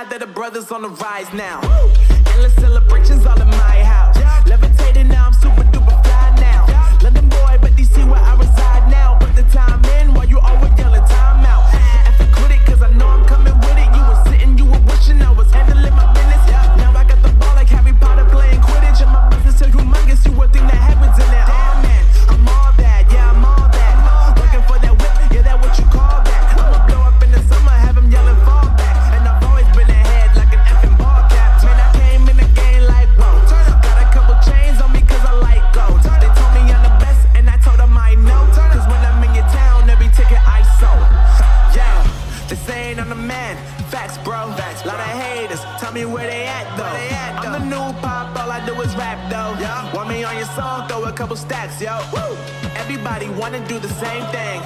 proud that the brothers on the rise now. Endless celebrations all in my house. Levitating now, I'm super duper fly now. London boy, but DC where I reside now. Put the time in while you always yelling time out. And for quit it, cause I know I'm coming with it. You were sitting, you were wishing I was handling my business. Now I got the ball like Harry Potter playing Quidditch. And my business so humongous, you would think that happens in there. Oh man, I'm all that, yeah, I'm all that. Looking for that whip, yeah, that what you call that. I'ma blow up in the summer, have them yelling fall back. And I've always been ahead like an effing ball cap. Man, I came in the game like, whoa. Got a couple chains on me cause I like gold. They told me I'm the best and I told them I know. Cause when I'm in your town, every ticket I sold. Yeah, they saying I'm the man. Facts, bro. Lot of haters, tell me where they at though. I'm the new pop, all I do is rap though. Want me on your song, throw a couple stacks, yo. Woo! Everybody wanna do the same thing.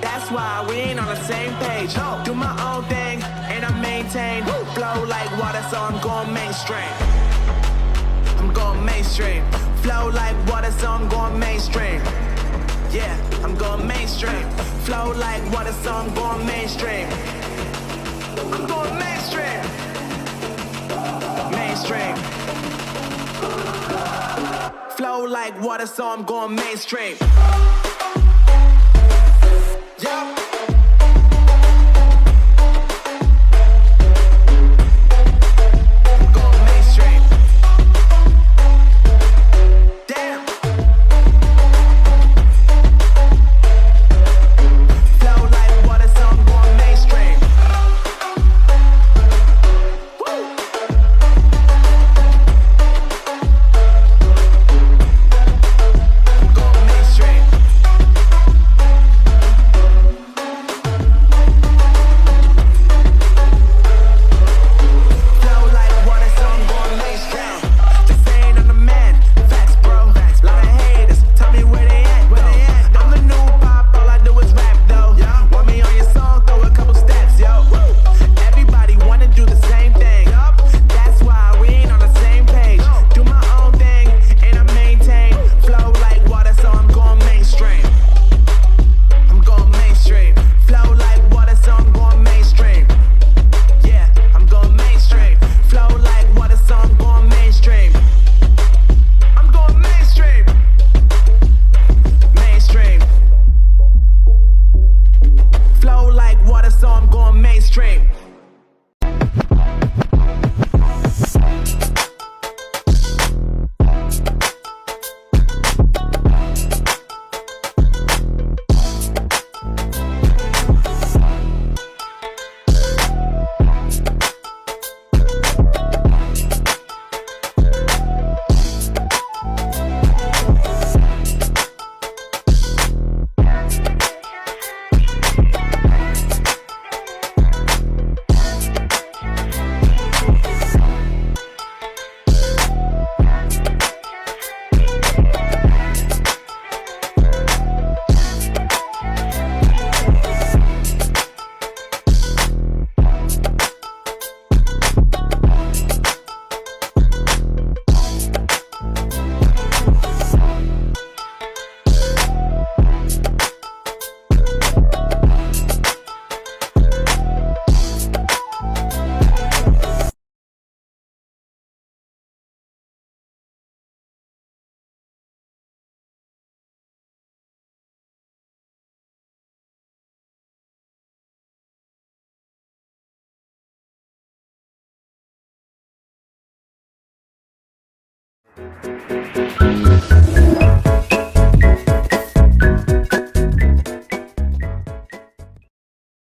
That's why we ain't on the same page. Do my own thing, and I maintain. Flow like water, so I'm going mainstream. I'm going mainstream. Flow like water, so I'm going mainstream. Yeah, I'm going mainstream. Flow like water, so I'm going mainstream. I'm going mainstream. Mainstream. Flow like water, so I'm going mainstream. Yeah.